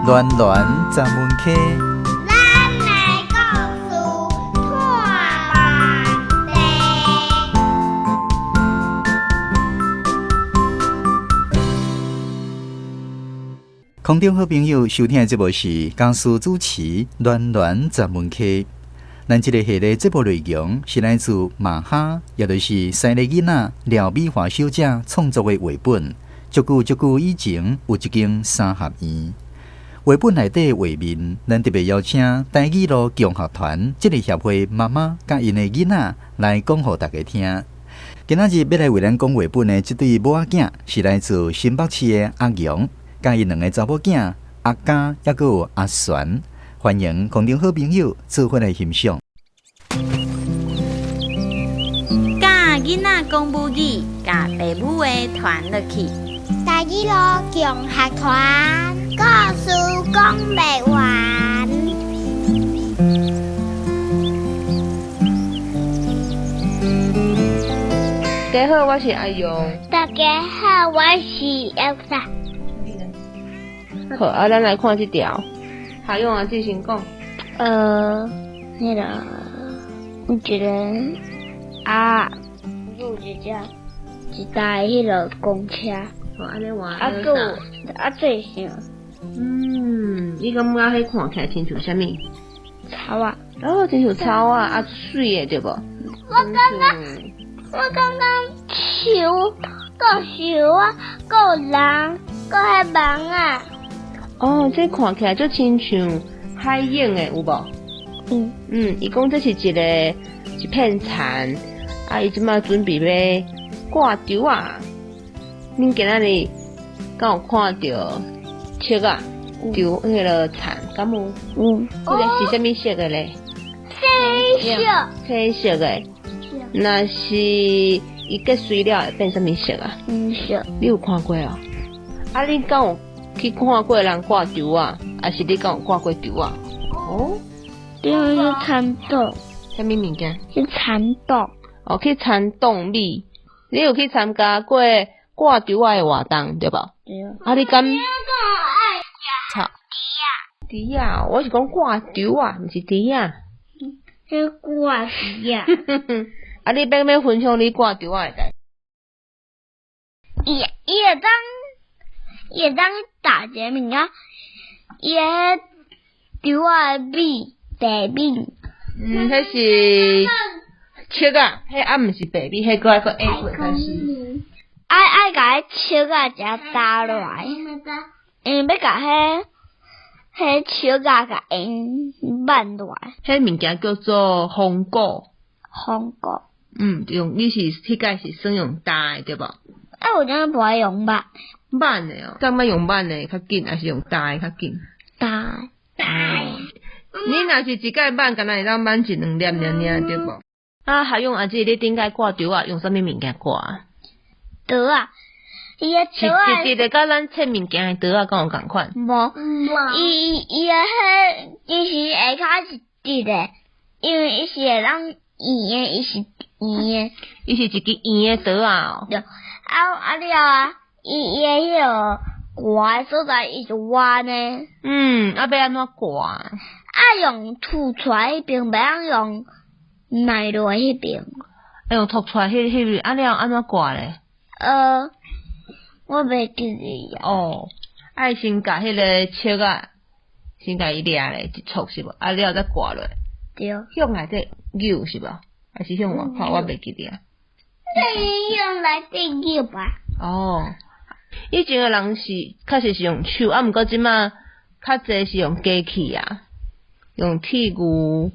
暖暖十门溪，咱来故事看梦空中好朋友收听的节目是江苏主持暖暖十门溪。咱这个系列节目内容是来自马哈，也就是西个囡仔廖美华小姐创作的画本。足久以前有一间三合院，画本内底画面，咱特别邀请台语路共学团这个协会妈妈甲因的囡仔来讲互大家听。今仔日要来为咱讲画本的这对母仔囝是来自新北市的阿阳，甲伊两个查某囝阿嘉，也佫有阿璇。欢迎空中好朋友做伙来欣赏。甲囡仔讲母语，甲爸母话传落去。台语路共学团故事讲袂完。大家好，我是阿勇。大家好，我是Elsa。好，咱来看这条。好用啊，自行讲。那个，我觉得入一台迄个公车，好，安尼话。最像你感觉迄看起来亲像啥物？草啊。哦，亲像草啊，水的对无？我刚刚树，个树啊，个人，个迄梦啊。哦，这看起来就亲像海影的，有无？伊讲这是一片蚕，伊即马准备要挂丢啊。恁今仔日敢有看到切啊？丢迄个蚕，敢有？这个是啥物色的咧？青色的。那是伊结水了会变啥物色啊？黄色。你有看过哦？你敢有去看过人挂丢啊？还是你敢有挂过丢啊？哦，因为蚕洞。啥物物件？是蚕洞。哦，去蚕洞里，你有去参加过挂丢啊的活动对吧？对啊。你敢？草。猪啊，我是讲挂丢啊，毋是猪啊。是挂猪啊。你要分享你挂丢啊的代？伊会当打一个物啊，伊迄丢啊米白米。迄是切啊，迄毋是白米，迄个个 A 过开始。爱甲迄切啊只打落来，要甲迄切啊甲因挽落来。迄物件叫做烘果。烘果。你是迄个是算用打的对无？我真不爱用挽的哦，干嘛用挽的较紧，还是用打的较紧？打。你若是一盖挽，敢若会当挽一两粒尔对无？还用姐你顶盖挂丢啊？用啥物物件挂啊？刀啊，伊个刀啊，是直直甲咱切物件的刀啊，敢有共款？无，伊个伊是下骹是直的，因为伊是会当圆的，伊是圆的。伊是一支圆的刀啊哦。对，了伊个迄个挂的所在，伊是弯的。要安怎挂？用凸出来迄边，袂用内落迄边。用凸出来迄边，了安怎挂咧？我袂记哩啊。哦，先甲迄个切啊，先甲伊掠咧一撮是无？了再挂落。对。向内底扭是无？还是向外靠？我袂记哩啊。你用内底扭吧。哦，以前的人是确实是用手，毋过即马较侪是用机器啊，用铁牛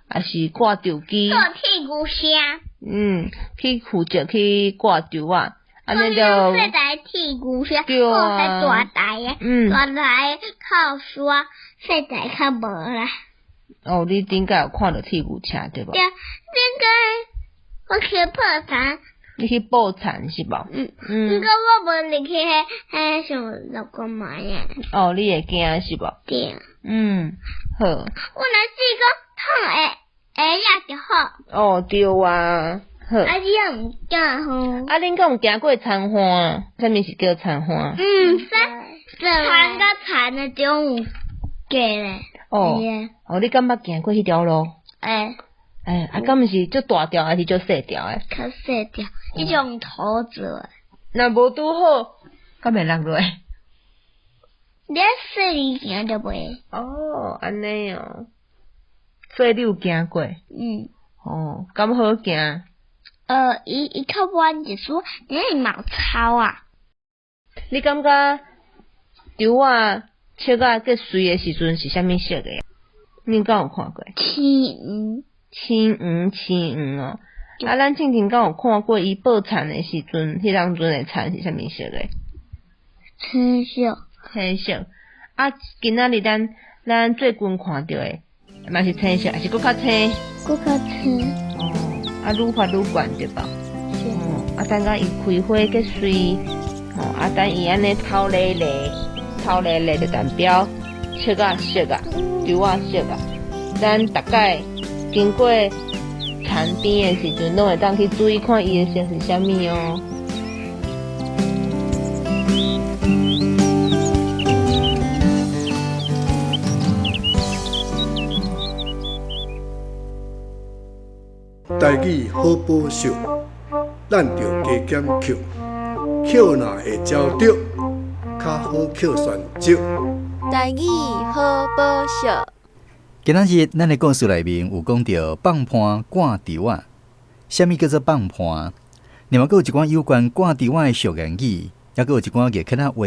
还是挂丢机。做铁牛声。去负责去挂丢啊，安尼就。细台铁牛声。对啊。大台的。大台靠刷，细台较无啦。哦，你顶个有看到铁牛车对无？对，顶个我去破产。你去报产是无？不过我无入去迄上6个买啊。哦，你会惊是无？对。好。我若是讲痛会也就好。哦，对啊。好。你也毋惊吼？恁敢有行过田花？啥物是叫田花？田甲田的中有隔咧。哦，你敢捌行过迄条路？敢毋是足大条还是足细条诶？较细条，迄种土做诶。若无拄好，敢会落落？你细里行就袂。哦，安尼哦，所以你有行过？哦，敢好行？伊较弯一丝，因为毛草啊。你感觉稻仔切啊结穗诶时阵是啥物色诶？你敢有看过？青黄哦。啊，咱静静敢有看过伊报田诶时阵，迄当阵诶田是啥物色诶？青色。青色。啊，今仔日咱最近看到诶，嘛是青色，还是搁较青？搁较青。哦，啊，愈发愈悬对吧？啊，等甲伊开花结穗，啊，等伊安尼透咧咧就代表切啊熟啊，稻啊熟啊。咱大概经过田边的时阵，拢会当去注意看伊的色是啥物哦。台语好保守，咱着加减扣，扣若会招着，较好扣选择。台语好保守。今仔日咱的故事内面有讲到放盘挂稻仔，啥物叫做放盘？另外，还有一寡有关挂稻仔的俗言语，也还有一寡艺客仔话。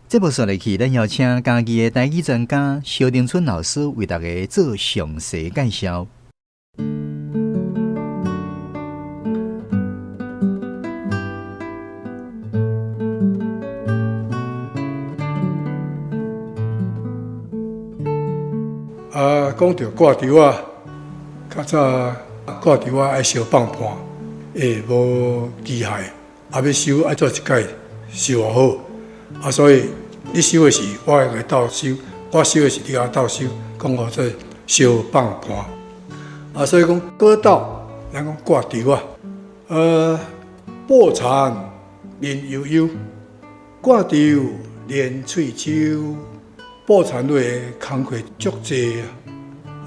这部说来去，咱邀请家己的台语专家萧定春老师为大家做详细介绍。讲到挂稻仔，较早挂稻仔爱烧放盘，会无机械，要收爱做一届收好。所以你收的时，我会来倒收；我收的时，你甲倒收，讲我做烧放盘。所以讲割稻，咱讲挂稻仔。抱残面悠悠，挂稻连喙秋。抱残类的工课足济啊，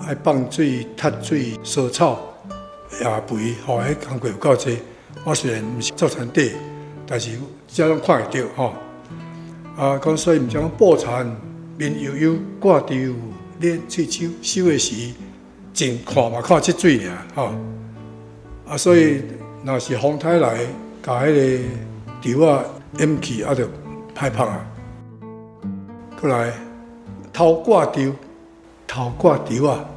爱放水、踢水、烧草、也肥，迄工课有够济。我虽然毋是做田地，但是只拢看会到吼。讲所以毋讲抱残面悠悠，挂稻连喙秋，收的时真看嘛看即水尔吼。所以若是风台来，甲迄个稻仔淹去，就歹拍啊。过来。头挂稻啊，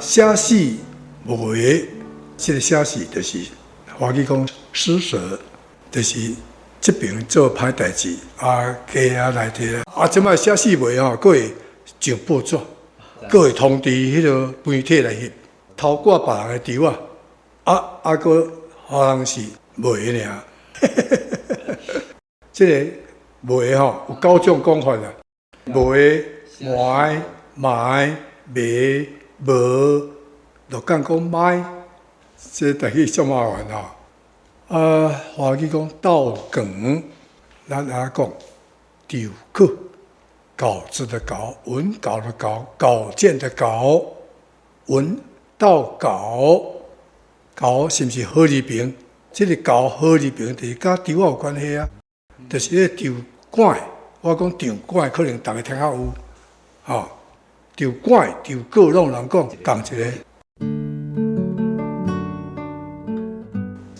写死无为，这个写死就是华语讲施舍，就是这边做歹代志家内底即摆写死袂吼，佫会上报纸，佫会通知迄个媒体来翕，偷挂别人的稻佫互人是卖尔。这个卖吼有9种讲法啦，卖。买、卖、卖、无，就讲买，这台语足麻烦吼。华语讲稻梗，咱讲稻课，稿子的稿，文稿的稿，稿件的稿，文到稿，稿是毋是好字边？这个稿好字边，就是甲稻仔有关系啊。就是迄个稻管，我讲稻管，可能大家听较有。稻管、稻果，拢人讲同一个。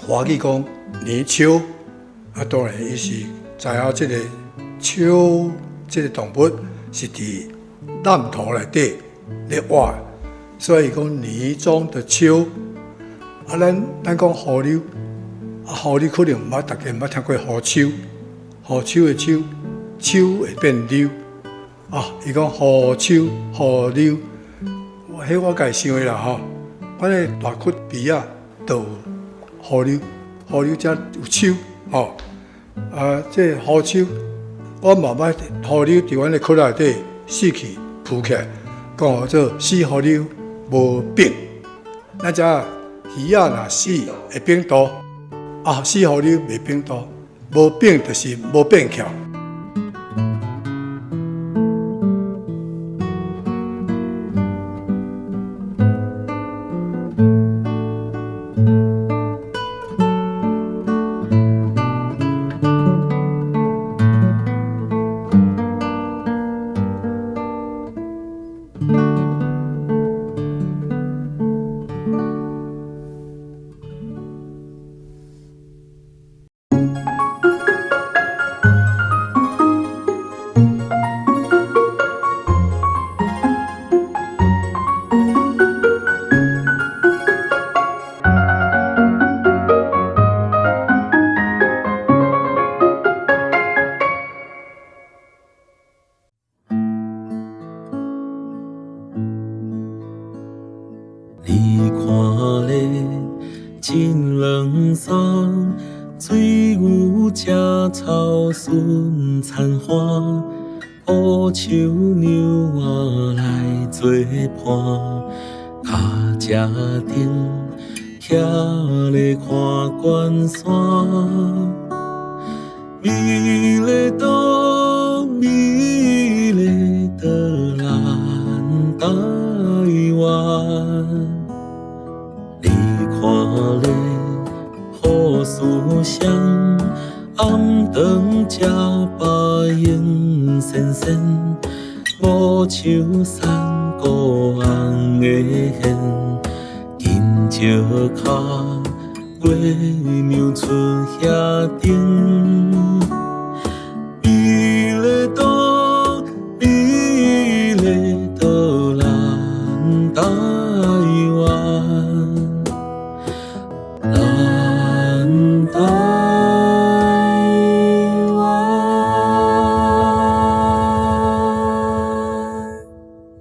华语讲泥鳅，当然伊是知影即个鳅，即个动物是伫烂土内底咧活，所以讲泥中的鳅。咱讲河流，河流可能大家毋捌听过河丘，河丘的丘，丘会变流。伊讲河丘、河流，我家想的啦吼。反正大窟边啊，都有河流，河流才有丘这河丘，我慢慢河流伫阮的窟内底死去浮起来，讲做死河流无病。咱只鱼仔若死会变大，死河流袂变大，无病就是无变巧。山，水牛食草顺残花，乌树牛仔来做伴，脚车顶徛咧看关山，美丽岛，美丽的咱台湾，你看咧雨丝香，暗顿吃白烟闪闪，五树山孤红的hen，金石脚月娘出遐顶。